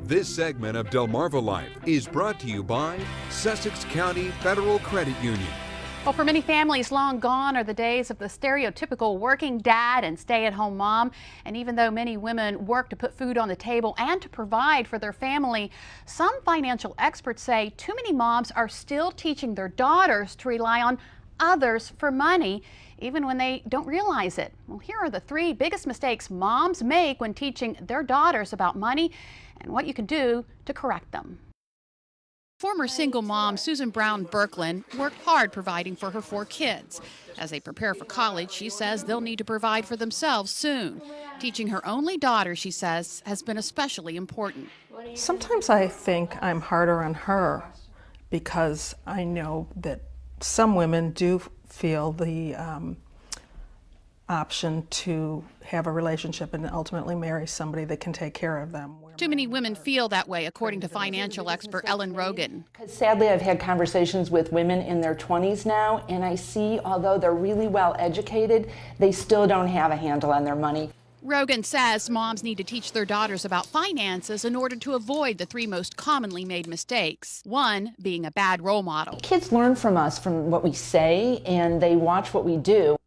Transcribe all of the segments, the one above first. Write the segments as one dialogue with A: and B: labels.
A: This segment of Delmarva Life is brought to you by Sussex County Federal Credit Union.
B: Well, for many families, long gone are the days of the stereotypical working dad and stay-at-home mom. And even though many women work to put food on the table and to provide for their family, some financial experts say too many moms are still teaching their daughters to rely on others for money, even when they don't realize it. Well, here are the 3 biggest mistakes moms make when teaching their daughters about money and what you can do to correct them. Former single mom Susan Brown Birkeland worked hard providing for her 4 kids. As they prepare for college, she says they'll need to provide for themselves soon. Teaching her only daughter, she says, has been especially important.
C: Sometimes I think I'm harder on her because I know that some women do feel the option to have a relationship and ultimately marry somebody that can take care of them.
B: Too many women feel that way, according to financial expert Ellen Rogan.
D: Sadly, I've had conversations with women in their 20s now, and I see, although they're really well educated, they still don't have a handle on their money.
B: Rogan says moms need to teach their daughters about finances in order to avoid the 3 most commonly made mistakes. 1, being a bad role model.
D: Kids learn from us, from what we say, and they watch what we do.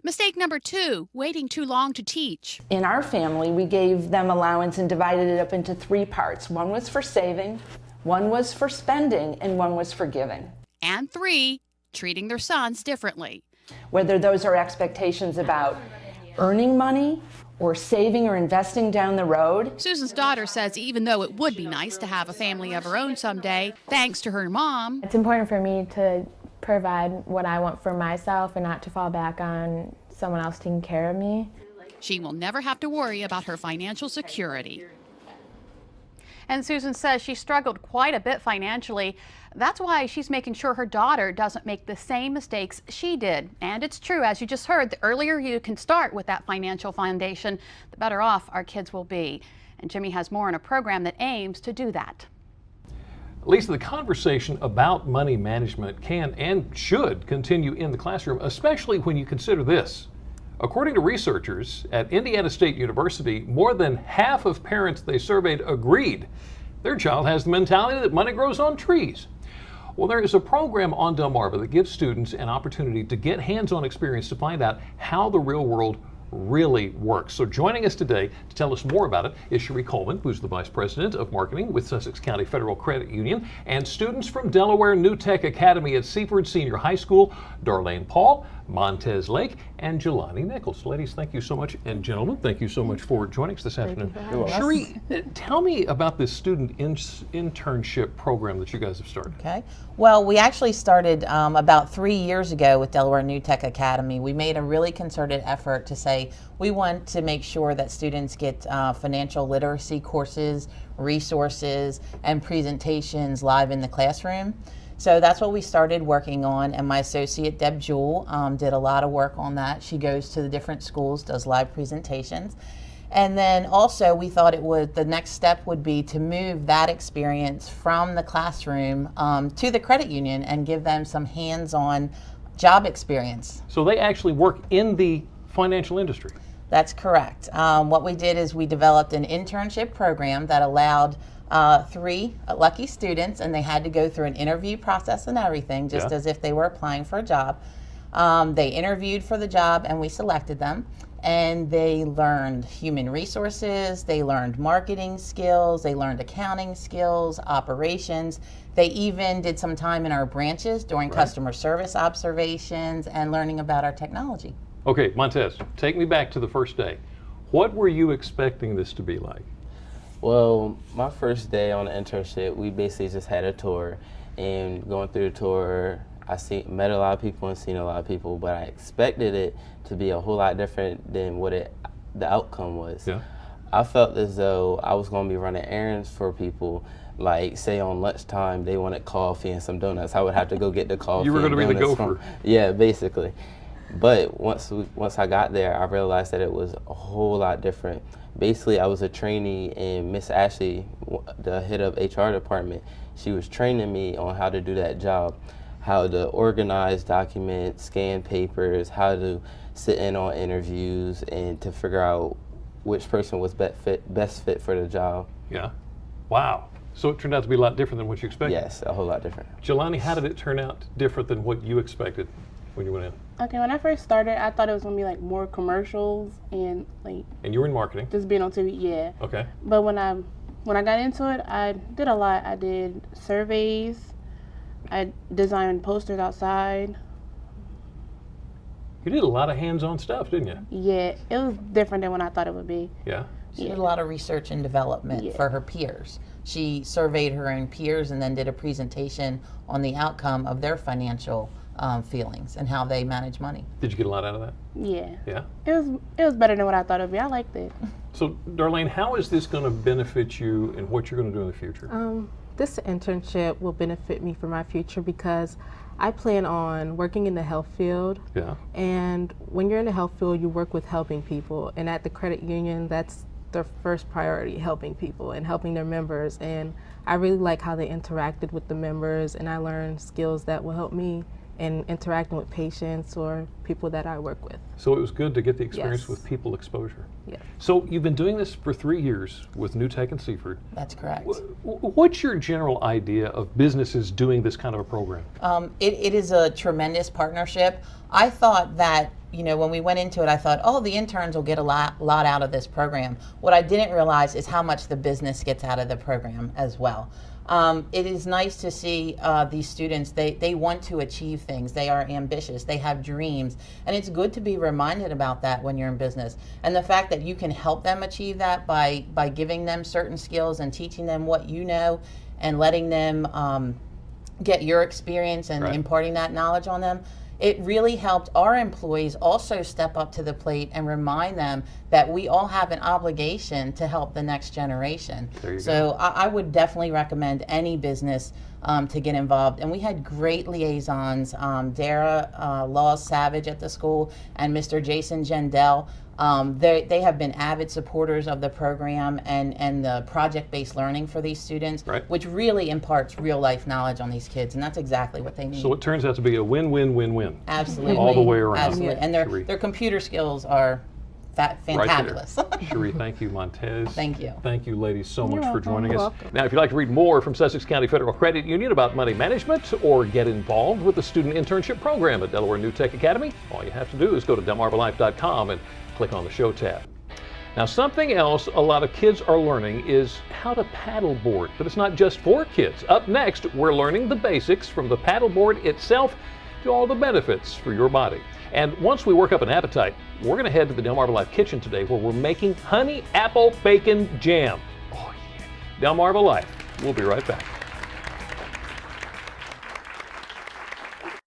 B: Mistake number 2, waiting too long to teach.
D: In our family, we gave them allowance and divided it up into 3 parts. 1 was for saving, 1 was for spending, and 1 was for giving.
B: And 3, treating their sons differently.
D: Whether those are expectations about earning money or saving or investing down the road.
B: Susan's daughter says even though it would be nice to have a family of her own someday, thanks to her mom,
E: it's important for me to provide what I want for myself and not to fall back on someone else taking care of me.
B: She will never have to worry about her financial security. And Susan says she struggled quite a bit financially. That's why she's making sure her daughter doesn't make the same mistakes she did. And it's true, as you just heard, the earlier you can start with that financial foundation, the better off our kids will be. And Jimmy has more on a program that aims to do that.
F: Lisa, the conversation about money management can and should continue in the classroom, especially when you consider this. According to researchers at Indiana State University, more than half of parents they surveyed agreed their child has the mentality that money grows on trees. Well, there is a program on Delmarva that gives students an opportunity to get hands-on experience to find out how the real world really works. So joining us today to tell us more about it is Cherie Coleman, who's the Vice President of Marketing with Sussex County Federal Credit Union, and students from Delaware New Tech Academy at Seaford Senior High School, Darlene Paul, Montez Lake, and Jelani Nichols. Ladies, thank you so much, and gentlemen, thank you so much for joining us this afternoon. Cherie, tell me about this student internship program that you guys have started.
G: Okay. Well, we actually started about 3 years ago with Delaware New Tech Academy. We made a really concerted effort to say we want to make sure that students get financial literacy courses, resources, and presentations live in the classroom. So that's what we started working on, and my associate Deb Jewell did a lot of work on that. She goes to the different schools, does live presentations. And then also we thought the next step would be to move that experience from the classroom to the credit union and give them some hands-on job experience.
F: So they actually work in the financial industry?
G: That's correct. What we did is we developed an internship program that allowed 3 lucky students, and they had to go through an interview process and everything, just as if they were applying for a job. They interviewed for the job and we selected them, and they learned human resources, they learned marketing skills, they learned accounting skills, operations. They even did some time in our branches doing customer service observations and learning about our technology.
F: Okay, Montez, take me back to the first day. What were you expecting this to be like?
H: Well, my first day on the internship, we basically just had a tour, and going through the tour, met a lot of people and seen a lot of people, but I expected it to be a whole lot different than what the outcome was. Yeah. I felt as though I was going to be running errands for people, like say on lunchtime they wanted coffee and some donuts. I would have to go get the coffee.
F: You were going to be the gopher.
H: Yeah, basically. But once I got there, I realized that it was a whole lot different. Basically, I was a trainee, and Miss Ashley, the head of HR department, she was training me on how to do that job, how to organize documents, scan papers, how to sit in on interviews, and to figure out which person was best fit for the job.
F: Yeah. Wow. So it turned out to be a lot different than what you expected.
H: Yes, a whole lot different.
F: Jelani, how did it turn out different than what you expected when you went in?
I: Okay, when I first started, I thought it was gonna be like more commercials and like
F: And you were in marketing.
I: just being on TV. Yeah.
F: Okay.
I: But when I got into it, I did a lot. I did surveys. I designed posters outside.
F: You did a lot of hands-on stuff, didn't you?
I: Yeah, it was different than what I thought it would be.
F: Yeah.
G: She did a lot of research and development for her peers. She surveyed her own peers and then did a presentation on the outcome of their financial feelings and how they manage money.
F: Did you get a lot out of that?
I: Yeah.
F: Yeah.
I: It was better than what I thought it would be. I liked it.
F: So, Darlene, how is this going to benefit you and what you're going to do in the future?
J: This internship will benefit me for my future because I plan on working in the health field.
F: Yeah.
J: And when you're in the health field, you work with helping people. And at the credit union, that's their first priority, helping people and helping their members. And I really like how they interacted with the members, and I learned skills that will help me in interacting with patients or people that I work with.
F: So it was good to get the experience
J: Yes.
F: with people exposure.
J: Yeah.
F: So you've been doing this for 3 years with New Tech and Seaford.
G: That's correct.
F: What's your general idea of businesses doing this kind of a program?
G: It is a tremendous partnership. I thought that, you know, when we went into it, I thought, oh, the interns will get a lot out of this program. What I didn't realize is how much the business gets out of the program as well. It is nice to see these students, they want to achieve things, they are ambitious, they have dreams, and it's good to be reminded about that when you're in business. And the fact that you can help them achieve that by giving them certain skills and teaching them what you know and letting them get your experience and imparting that knowledge on them. It really helped our employees also step up to the plate and remind them that we all have an obligation to help the next generation. So I would definitely recommend any business to get involved. And we had great liaisons, Dara Laws Savage at the school and Mr. Jason Gendell. They have been avid supporters of the program and the project-based learning for these students, which really imparts real-life knowledge on these kids, and that's exactly what they need.
F: So it turns out to be a win-win-win-win.
G: Absolutely.
F: All the way around.
G: Absolutely. And their computer skills are fantabulous.
F: Right. Cherie, thank you. Montez.
G: Thank you.
F: Thank you, ladies, so much for joining
J: You're
F: us.
J: welcome.
F: Now, if you'd like to read more from Sussex County Federal Credit Union about money management or get involved with the student internship program at Delaware New Tech Academy, all you have to do is go to delmarvalife.com and click on the show tab. Now, something else a lot of kids are learning is how to paddleboard, but it's not just for kids. Up next, we're learning the basics from the paddleboard itself to all the benefits for your body. And once we work up an appetite, we're going to head to the Delmarva Life kitchen today where we're making honey apple bacon jam. Oh yeah. Delmarva Life. We'll be right back.